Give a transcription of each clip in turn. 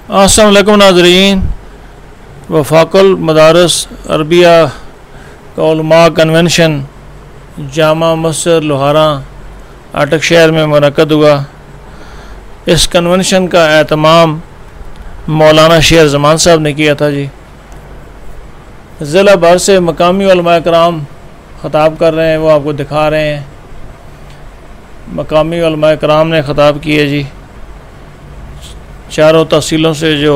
السلام علیکم ناظرین، وفاق المدارس عربیہ کا علماء کنونشن جامع مسجد لوہارا اٹک شہر میں منعقد ہوا۔ اس کنونشن کا اہتمام مولانا شیر زمان صاحب نے کیا تھا۔ ضلع بھر سے مقامی علماء کرام خطاب کر رہے ہیں، وہ آپ کو دکھا رہے ہیں۔ مقامی علماء کرام نے خطاب کیے چاروں تحصیلوں سے جو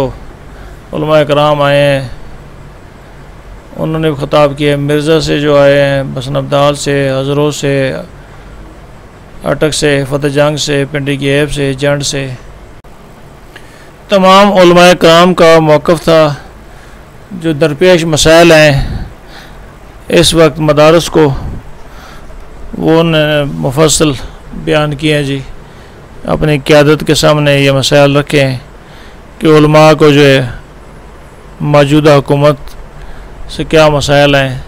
علماء کرام آئے ہیں انہوں نے خطاب کیا۔ مرزا سے جو آئے ہیں، بسن ابدال سے، ہزروں سے، اٹک سے، فتح جنگ سے، پنڈی کی ایب سے، جنڈ سے، تمام علماء کرام کا موقف تھا۔ جو درپیش مسائل ہیں اس وقت مدارس کو، وہ انہوں نے مفصل بیان کیے ہیں۔ اپنی قیادت کے سامنے یہ مسائل رکھے ہیں کہ علماء کو جو ہے موجودہ حکومت سے کیا مسائل ہیں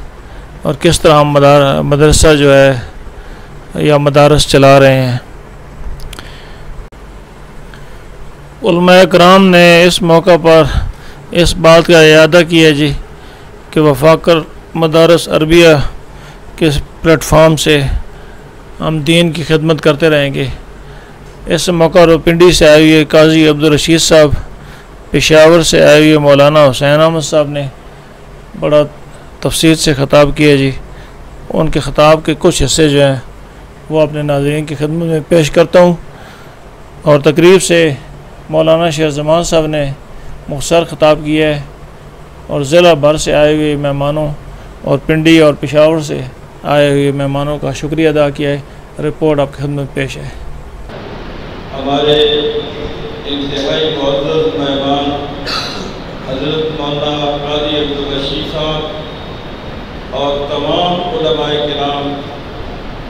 اور کس طرح ہم مدرسہ جو ہے یا مدارس چلا رہے ہیں۔ علماء کرام نے اس موقع پر اس بات کا اعادہ کیا کہ وفاق مدارس عربیہ کے پلیٹ فارم سے ہم دین کی خدمت کرتے رہیں گے۔ اس موقع پر پنڈی سے آئے ہوئے قاضی عبدالرشید صاحب، پشاور سے آئے ہوئے مولانا حسین احمد صاحب نے بڑا تفصیل سے خطاب کیا۔ ان کے خطاب کے کچھ حصے جو ہیں وہ اپنے ناظرین کی خدمت میں پیش کرتا ہوں۔ اور تقریب سے مولانا شیر زمان صاحب نے مختصر خطاب کیا ہے اور ضلع بھر سے آئے ہوئے مہمانوں اور پنڈی اور پشاور سے آئے ہوئے مہمانوں کا شکریہ ادا کیا ہے۔ رپورٹ آپ کی خدمت میں پیش ہے۔ ہمارے انتہائی معزز مہمان حضرت مولانا قاضی عبدالرشید صاحب اور تمام علماء کرام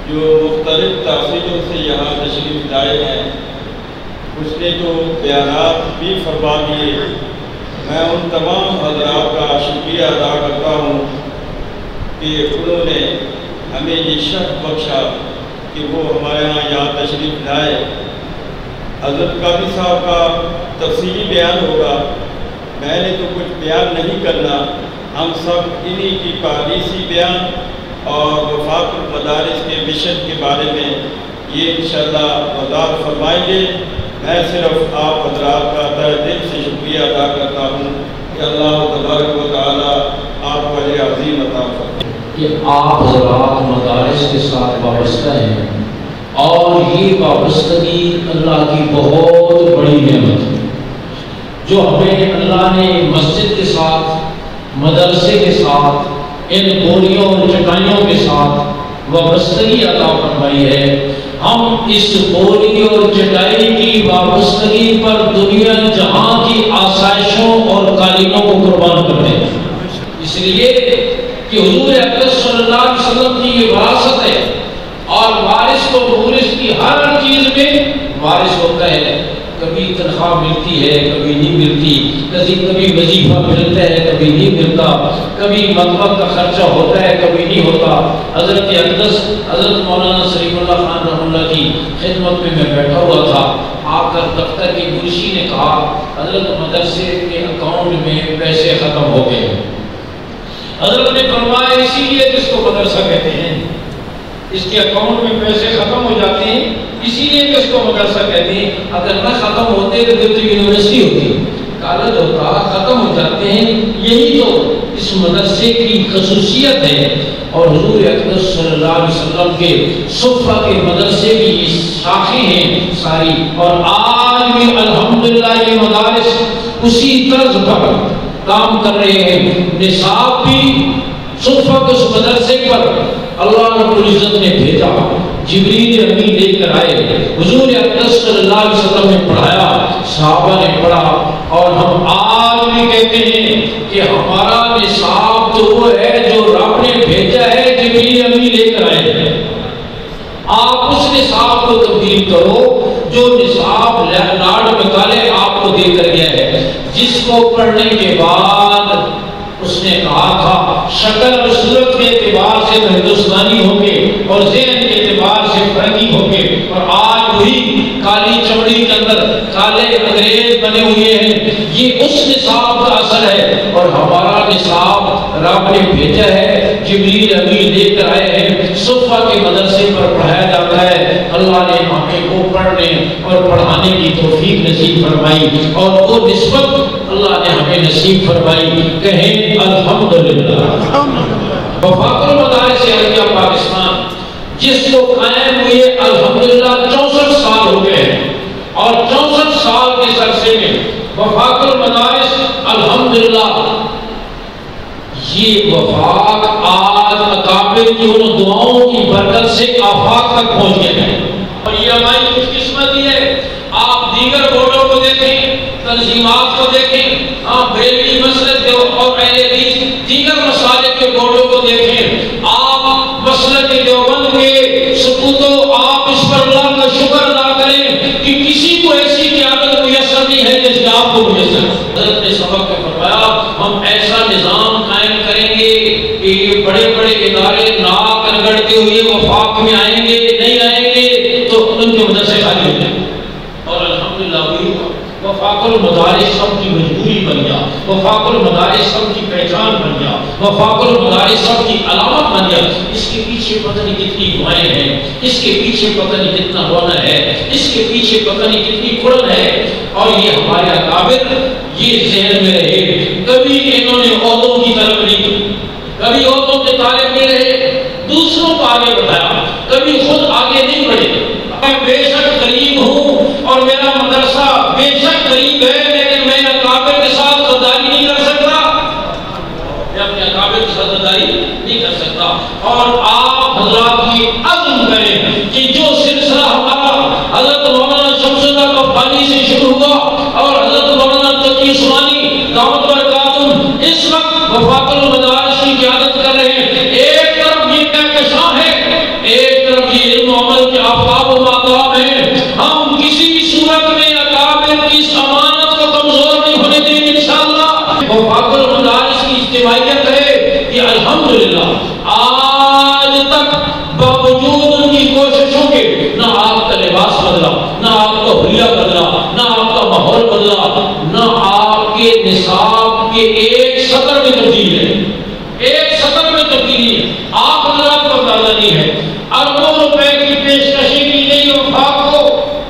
جو مختلف تحصیلوں سے یہاں تشریف لائے ہیں، اس نے جو بیانات بھی فرما دیے، میں ان تمام حضرات کا شکریہ ادا کرتا ہوں کہ انہوں نے ہمیں یہ شرف بخشا کہ وہ ہمارے یہاں تشریف لائے۔ حضرت قاضی صاحب کا تفصیلی بیان ہوگا، میں نے تو کچھ بیان نہیں کرنا، ہم سب انہی کی پالیسی بیان اور وفاق المدارس کے مشن کے بارے میں یہ انشاءاللہ وضاحت فرمائیں گے۔ میں صرف آپ حضرات کا تہ دل سے شکریہ ادا کرتا ہوں کہ اللہ تبارک و تعالیٰ آپ کو اجر عظیم عطا فرمائے۔ کہ آپ حضرات مدارس کے ساتھ وابستہ ہیں اور یہ وابستگی اللہ کی بہت بڑی نعمت ہے جو ہمیں اللہ نے مسجد کے ساتھ، مدرسے کے ساتھ، ان بوریوں اور چٹائیوں کے ساتھ وابستگی عطا فرمائی ہے۔ ہم اس بوری اور چٹائی کی وابستگی پر دنیا جہاں کی آسائشوں اور قالینوں کو قربان کرتے ہیں، اس لیے کہ حضور اکرم صلی اللہ علیہ وسلم کی یہ وراثت ہے اور وارث کو مورث کی ہر چیز میں وارث ہوتا ہے۔ کبھی تنخواہ ملتی ہے، کبھی نہیں ملتی، کبھی وظیفہ ملتا ہے، کبھی نہیں ملتا، کبھی مطبخ کا خرچہ ہوتا ہے، کبھی نہیں ہوتا۔ حضرت اقدس حضرت مولانا سلیم اللہ خان رحمہ اللہ کی خدمت میں بیٹھا ہوا تھا، آ کر دفتر کی منشی نے کہا حضرت مدرسے کے اکاؤنٹ میں پیسے ختم ہو گئے۔ حضرت نے فرمایا اسی لیے جس کو مدرسہ کہتے ہیں، اس کے اکاؤنٹ میں پیسے ختم ہو جاتے ہیں، اسی لیے کہ اس کو مدرسہ کہتے ہیں۔ اگر نہ ختم ہوتے تو یونیورسٹی ہوتی، کالج ہوتا، ختم ہو جاتے ہیں۔ یہی تو اس مدرسے کی خصوصیت ہے۔ اور حضور اکرم صلی اللہ علیہ وسلم کے صفہ کے مدرسے کی یہ شاخیں ہیں ساری، اور آج بھی الحمدللہ یہ مدارس اسی طرز پر کام کر رہے ہیں۔ نصاب بھی صفہ کے اس مدرسے پر اللہ رب العزت نے بھیجا، جبریل امین لے کر آئے، حضور اکرم صلی اللہ علیہ وسلم نے پڑھایا، صحابہ نے پڑھا، اور ہم آج بھی کہتے ہیں کہ ہمارا نصاب تو وہ ہے جو رب نے بھیجا ہے، جبریل امین لے کر آئے۔ آپ اس نصاب کو تبدیل کرو جو نصاب لارڈ مکالے آپ کو دے کر گیا ہے، جس کو پڑھنے کے بعد اس نے کہا تھا شکل اور صورت کے اعتبار سے تو ہندوستانی ہوں گے اور ذہن کے اعتبار سے فرنگی ہوں گے، اور آج وہی کالی چمڑی لائبریری کے اندر کالے انگریز بنے ہوئے ہیں، یہ اس نصاب کا اثر ہے۔ اور ہمارا نصاب رب نے بھیجا ہے، جبریل امین لے کر آئے ہیں، صفہ کے مدرسے پر پڑھایا جاتا ہے۔ اللہ نے ہمیں کو پڑھنے اور پڑھانے کی توفیق نصیب فرمائی، اور وہ نسبت اللہ نے ہمیں نصیب فرمائی۔ کہیں الحمدللہ۔ وفاق المدارس عربیہ پاکستان جس کو قائم ہوئے الحمدللہ 64 سال ہو گئے ہیں، اور 64 سال کے عرصے میں وفاق المدارس الحمدللہ یہ وفاق آج اکابر کی ان دعاؤں کی برکت سے آفاق تک پہنچ گئے ہیں۔ اور یہ ہماری خوش قسمتی ہے۔ آپ دیگر بورڈوں کو دیکھیں، تنظیمات کو دیکھیں، آپ بریلوی مسجد اور اہل حدیث دیگر مساجد کے بورڈوں کو دیکھیں، آپ مسلک دیوبند کے سپوتوں، آپ اس پر اللہ کا شکر ادا کریں کہ کسی کو ایسی قیادت میسر نہیں ہے جس نے آپ کو میسر۔ حضرت نے سبق میں فرمایا ہم ایسا نظام قائم کریں گے کہ یہ بڑے بڑے ادارے ناک رگڑتے ہوئے وفاق میں آئیں گے، نہیں آئیں گے تو ان کے مدرسے خالی ہو جائیں گے۔ اور الحمدللہ وہی ہوا۔ وفاق المدارس سب کی مجبوری بن گیا، وفاق المدارس سب کی پہچان بن گیا، وفاق المدارس سب کی علامت بن گیا۔ اس کے پیچھے پتہ نہیں کتنی دعائیں ہیں، اس کے پیچھے پتہ نہیں کتنا رونا ہے، اس کے پیچھے پتہ نہیں کتنی کھڑن ہے۔ اور یہ ہمارے اکابر یہ ذہن میں رہے، کبھی انہوں نے عہدوں کی طلب نہیں کی، کبھی عہدوں کے طالب نہیں رہے، دوسروں کو آگے بڑھایا، کبھی خود آگے نہیں بڑھے۔ میں بے شک غریب ہوں اور میرا مدرسہ بے شک غریب ہے، لیکن میں اکابر کے ساتھ غداری نہیں کر سکتا، میں اپنے اکابر کے ساتھ غداری نہیں کر سکتا۔ اور آپ حضرات کی عزم کریں کہ جو سلسلہ ہمارا حضرت مولانا شمس اللہ قفانی سے شروع ہوا اور حضرت مولانا تقی عثمانی دعوت برکاتہم اس وقت وفاق المدارس کی قیادت کر رہے ہیں، ایک طرف یہ کہکشاں ہے، ایک طرف یہ علم و عمل کے آفتاب و مادام ہے۔ ہم کسی صورت میں اکابر کی اس امانت کو کمزور نہیں ہونے دیں گے انشاءاللہ۔ وفاق المدارس کی اجتماعیت ہے کہ الحمدللہ آج تک باوجود ان کی کوششوں کے نہ آپ کا لباس بدلا، نہ آپ کا حلیہ بدلا، نہ آپ کا ماحول بدلا، نہ آپ کے نصاب کے ایک سطر میں تبدیلی ہے، ایک سطر میں تبدیلی ہے۔ آپ حضرات کو اندازہ نہیں ہے، اربوں روپے کی پیشکشی کی گئی وفاق کو،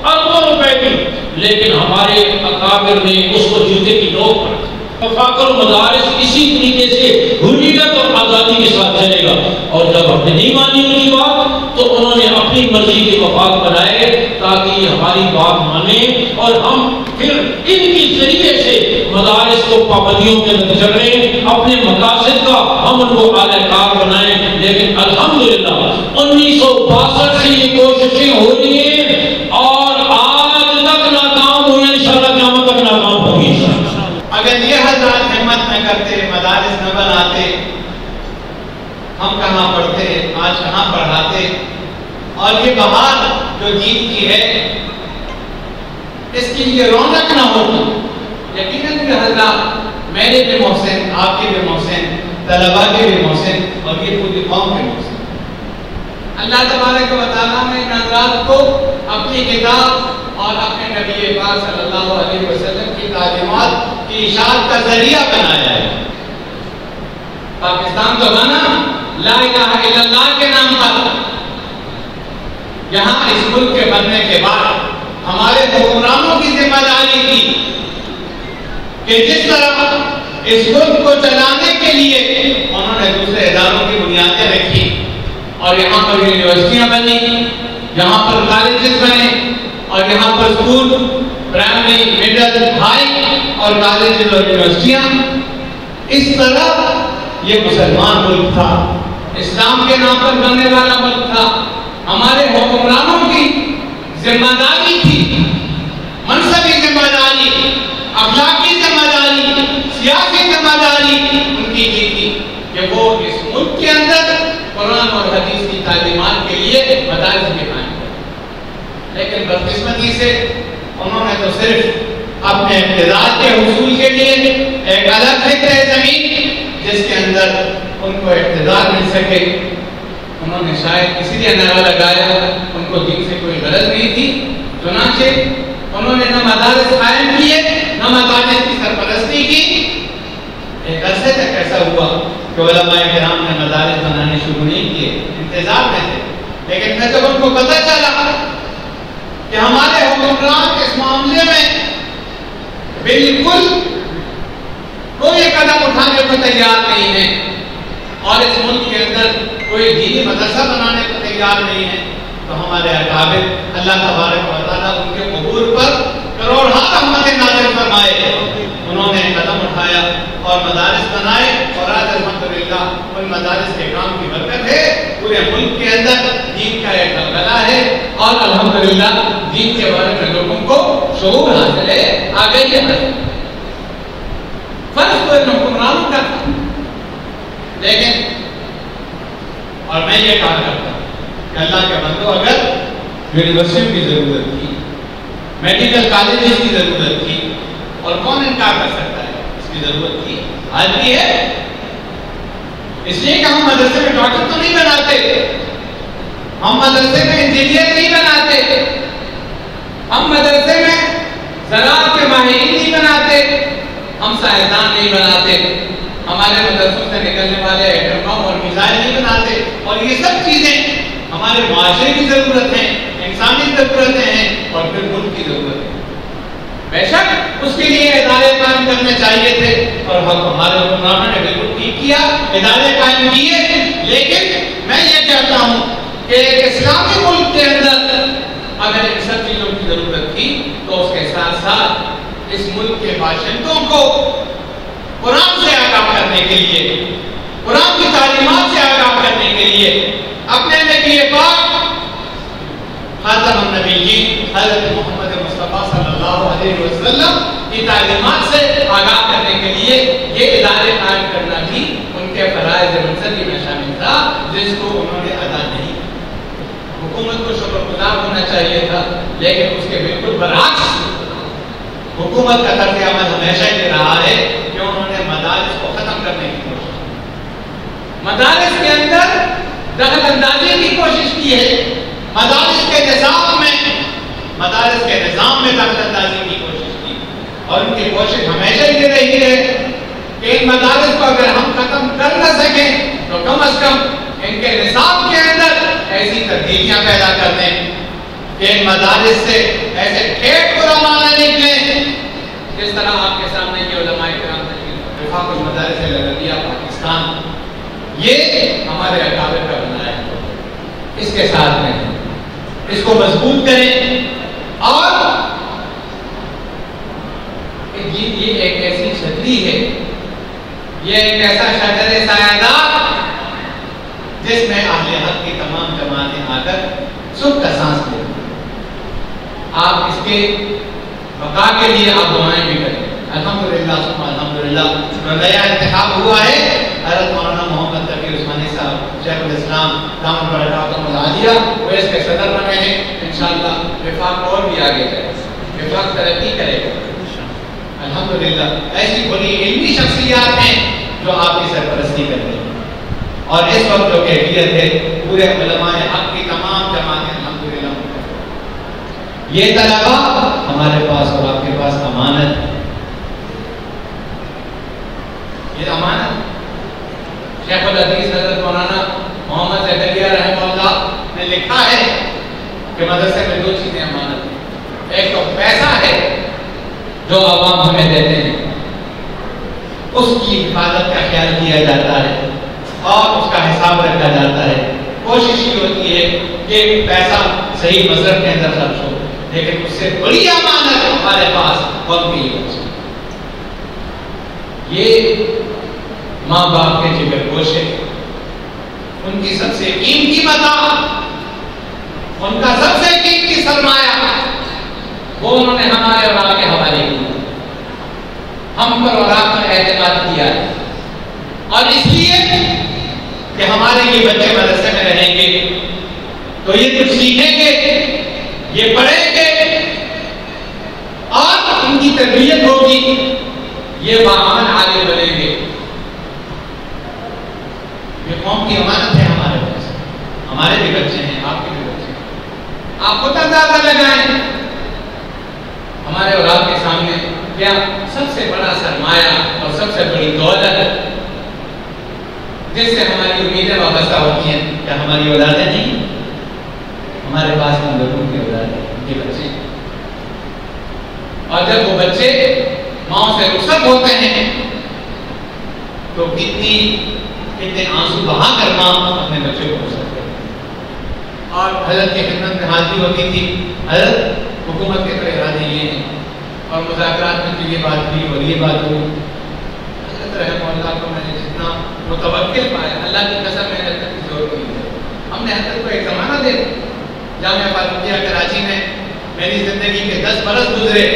اربوں روپے کی، لیکن ہمارے اکابر نے اس کو جوتے کی نوک پر رکھا۔ وفاق المدارس اسی طریقے سے حریت اور آزادی کے ساتھ چلے گا۔ اور جب ہم نے نہیں مانی ان کی بات تو انہوں نے اپنی مرضی کے وفاق بنائے تاکہ یہ ہماری بات مانیں، اور ہم پھر ان کے ذریعے سے مدارس کو پابندیوں کے اندر چلیں، اپنے مقاصد کا ہم ان کو اعلی کار بنائیں۔ لیکن الحمدللہ 1962 سے یہ کوششیں ہو رہی ہیں اور آج تک ناکام ہوئی، انشاءاللہ قیامت تک ناکام ہوگی۔ اگر یہ حضرات ہمت نہ کرتے، مدارس نہ بناتے، ہم کہاں پڑھتے، آج کہاں پڑھاتے؟ اور یہ بہار جو دین کی ہے اس کی یہ رونق نہ ہوتی۔ یقیناً یہ حضرات میرے بھی محسن، آپ کے بھی محسن، طلباء کے بھی محسن، اور یہ پوری قوم کے محسن۔ اللہ تبارک و تعالیٰ نے ان حضرات کو اپنی کتاب اور اپنے نبی پاک صلی اللہ علیہ وسلم کی تعلیمات کی اشاعت کا ذریعہ بنایا ہے۔ پاکستان تو بنا لا الہ الا اللہ کے نام پر، یہاں اس ملک کے بننے کے بعد ہمارے حکمرانوں کی ذمہ داری تھی کہ جس طرح اس ملک کو چلانے کے لیے انہوں نے دوسرے اداروں کی بنیادیں رکھی، اور یہاں پر یونیورسٹیاں بنی، یہاں پر کالجز بنے، اور یہاں پر اسکول، پرائمری، مڈل، ہائی اور کالجز اور یونیورسٹیاں۔ اس طرح یہ مسلمان ملک تھا، اسلام کے نام پر بننے والا ملک تھا۔ ہمارے حکمرانوں کی ذمہ داری تھی، منصبی ذمہ داری، اخلاقی ذمہ داری، سیاسی ذمہ داری ان کی تھی کہ وہ اس ملک کے اندر قرآن اور حدیث کی تعلیمات کے لیے مدارس بھی قائم کریں۔ لیکن بدقسمتی سے انہوں نے تو صرف اپنے اقتدار کے حصول کے لیے ایک الگ خطہ زمین جس کے اندر ان کو اقتدار مل سکے، انہوں نے شاید اسی لیے نعرہ لگایا، ان کو دین سے کوئی غرض نہیں تھی، چنانچہ انہوں نے نہ مدارس قائم کیے نہ مدارس کی سرپرستی کی. ایک عرصے تک ایسا ہوا کہ علماء کرام نے مدارس بنانے شروع نہیں کیے، انتظار میں تھے. لیکن پھر جب ان کو پتہ چلا کہ ہمارے حکمران اس معاملے میں بالکل کوئی قدم اٹھانے کو تیار نہیں ہے اور اس ملک کے اندر کوئی دینی مدرسہ بنانے کو تیار نہیں ہے، تو ہمارے اکابر اللہ تبارک و تعالیٰ ان کے عبور پر کروڑہا رحمت نازل فرمائے. انہوں نے قدم اٹھایا اور مدارس بنائے، اور آج الحمدللہ ان مدارس کے کام کی برکت ہے پورے ملک کے اندر دین کا ایک غلبہ ہے، اور الحمدللہ دین کے بارے میں لوگوں کو شعور حاصل ہے، آگئی ہے. فرض تو ان حکمرانوں کا تھا، لیکن اور میں یہ کہا کرتا ہوں کہ اللہ کے بندو، اگر یونیورسٹیوں کی ضرورت تھی، میڈیکل کالجز کی ضرورت تھی، اور کون انکار کر سکتا ہے، اس کی ضرورت تھی، آج بھی ہے. اس لیے کہ ہم مدرسے میں ڈاکٹر تو نہیں بناتے، ہم مدرسے میں انجینئر نہیں بناتے، ہم مدرسے میں زراعت کے ماہرین نہیں بناتے، ہم سائنسدان نہیں بناتے، ہمارے مدرسوں سے نکلنے والے ایٹم بم اور میزائل نہیں بناتے. اور یہ سب چیزیں ہمارے معاشرے کی ضرورت ہیں، انسانی ضرورتیں ہیں، اور پھر ملک کی ضرورت ہے. بے شک اس کے لیے ادارے قائم کرنے چاہیے تھے، اور ہمارے حکمرانوں نے بالکل ٹھیک کیا، ادارے قائم کیے. لیکن میں یہ کہتا ہوں کہ ایک اسلامی ملک کے اندر اگر ان سب چیزوں کی ضرورت تھی تو اس کے ساتھ ساتھ اس ملک کے باشندوں کو قرآن سے آگاہ کرنے کے لیے، قرآن کی تعلیمات سے آگاہ کرنے کے لیے اپنے نبی پاک خاتم النبیین حضرت محمد مصطفیٰ صلی اللہ علیہ وسلم کی تعلیمات سے آگاہ کرنے کے لیے یہ ادارے قائم کرنا بھی ان کے فرائض منصبی میں شامل تھا، جس کو انہوں نے ادا نہیں. حکومت کو شکر گزار ہونا چاہیے تھا، لیکن اس کے بالکل برعکس حکومت کا طرز عمل ہمیشہ یہ رہا ہے کہ انہوں نے مدارس کو ختم کرنے کی کوشش کی، مدارس کے اندر دخل اندازی کی کوشش کی ہے، مدارس کے نظام میں دخل اندازی کی کوشش کی. اور ان کی کوشش ہمیشہ یہ رہی ہے کہ ان مدارس کو اگر ہم ختم کر نہ سکیں تو کم از کم ان کے نصاب کے اندر ایسی تبدیلیاں پیدا کر دیں کہ ان مدارس سے ایسے ٹھیک علماء نہ نکلیں. جس طرح آپ کے سامنے یہ علماء کرام وفاق المدارس العربیہ پاکستان، یہ ہمارے اکابر کا بنایا ہے، اس کے ساتھ میں اس کو مضبوط کریں. اور یہ ایک ایسی چھتری ہے، یہ ایک ایسا شجر سایہ دار جس میں اہل حق کی تمام جماعتیں آ کر سکھ کا سانس لیں. آپ اس کے بقا کے لیے آپ دعائیں بھی کریں. الحمدللہ ثم الحمدللہ نیا انتخاب ہوا ہے. حضرت مولانا محمد تقی عثمانی صاحب شیخ الاسلام دامت برکاتہم العالیہ وہ اس کے صدر بنے ہیں. انشاءاللہ وفاق اور بھی آگے جائے، وفاق ترقی کرے گا الحمدللہ. ایسی بڑی علمی شخصیات ہیں جو آپ کی سرپرستی کرتے ہیں، اور اس وقت جو کیفیت ہے پورے علماء حق کی تمام جماعتیں الحمدللہ. یہ طلبہ ہمارے پاس اور آپ کے پاس امانت ہے، یہ امانت. شیخ الحدیث حضرت مولانا محمد زکریا رحمہ اللہ نے لکھا ہے کہ مدرسے میں دو چیزیں امانت ہیں. ایک تو پیسہ ہے جو عوام ہمیں دیتے ہیں، اس کی حفاظت کا خیال کیا جاتا ہے اور اس کا حساب رکھا جاتا ہے. کوشش یہ ہوتی ہے کہ پیسہ صحیح مصرف کے اندر خرچ ہو، لیکن اس سے بڑی امانت ہمارے پاس وقت کی ہے. یہ ماں باپ کے جگر گوشے، ان کی سب سے قیمتی متاع، ان کا سب سے قیمتی سرمایہ، وہ انہوں نے ہمارے اور آپ کے حوالے کیا. ہم پر اور آپ پر اعتماد کیا ہے، اور اس لیے کہ ہمارے یہ بچے مدرسے میں رہیں گے تو یہ کچھ سیکھیں گے، یہ پڑھیں گے، اور ان کی تربیت ہوگی، یہ باعمل عالم بنیں گے. یہ قوم کی امانت ہے ہمارے پاس. ہمارے بھی بچے ہیں، آپ کے بھی بچے ہیں. آپ خود اندازہ لگائیں ہمارے اور آپ کے سامنے کیا سب سے بڑا سرمایہ اور سب سے بڑی دولت جس سے ہماری امیدیں وابستہ ہوتی ہیں، کیا ہماری اولادیں نہیں؟ ہمارے پاس ہم لوگوں کی اولادیں، ان کے بچے، اور جب وہ بچے ماں سے رخصت ہوتے ہیں تو کتنے آنسو بہا کر ماں اپنے بچے کو رخصت کرتے ہیں۔ اور حضرت کی خدمت میں حاضری ہوتی تھی، حضرت حکومت کے طرح ارادے یہ ہیں، اور مذاکرات میں تو یہ بات ہوئی اور یہ بات ہوئی۔ حضرت رحمہ اللہ کو میں نے جتنا متوکل پایا، اللہ کی قسم میں نے تک زور کی ہے۔ ہم نے حضرت کو ایک زمانہ دے جامعہ فاروقیہ کراچی میں میری زندگی کے 10 برس گزرے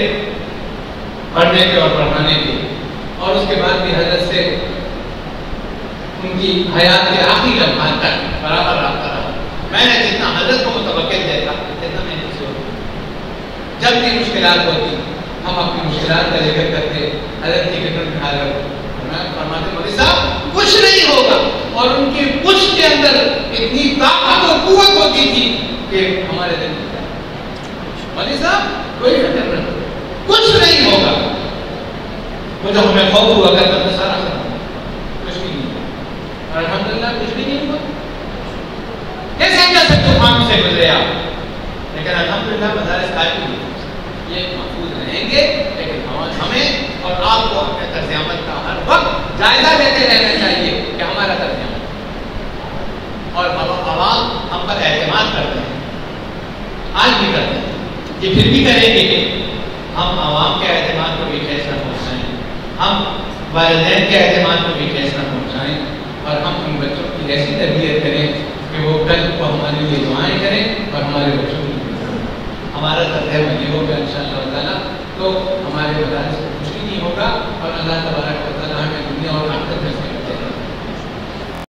پڑھنے کے اور پڑھانے کے، اور اس کے بعد بھی حضرت سے ان کی حیات کے آخری لمحات تک برابر رابطہ رہا۔ میں نے جتنا حضرت کو متوکل دیتا اتنا میں نے کسی اور کو۔ جب بھی مشکلات ہوتی ہم اپنی مشکلات کا ذکر کرتے، حضرت کی خدمت میں حاضر فرماتے مولوی صاحب کچھ نہیں ہوگا، اور ان کی کچھ کے اندر اتنی طاقت اور قوت ہوتی تھی کہ ہمارے دل میں مولوی صاحب کوئی فکر نہیں، کچھ نہیں ہوگا۔ وہ جو ہمیں خوف ہوا کرتا تھا سارا کچھ بھی نہیں ہوا، اور الحمدللہ کچھ بھی نہیں ہوا۔ کیسے کیسے طوفانوں سے گزرے آپ، لیکن الحمدللہ مدارس قائم یہ محفوظ رہیں گے، لیکن ہمیں اور آپ کو اپنے طرز عمل کا ہر وقت جائزہ لیتے رہنا چاہیے کہ ہمارا طرز عمل، اور عوام ہم پر اعتماد کرتے ہیں، آج بھی کرتے ہیں، یہ پھر بھی کریں گے کہ ہم عوام کے اعتماد کو بھی ٹھیس نہ پہنچائیں، ہم والدین کے اعتماد کو بھی ٹھیس نہ پہنچائیں، اور ہم ان بچوں کی ایسی تربیت کریں کہ وہ کل کو ہمارے لیے دعائیں کریں اور ہمارے بچوں کی ہمارا طرز عمل یہ ہوگا انشاءاللہ تعالیٰ، تو ہمارے مدارس کو کچھ بھی نہیں ہوگا، اور اللہ تبارک و تعالیٰ ہمیں دنیا اور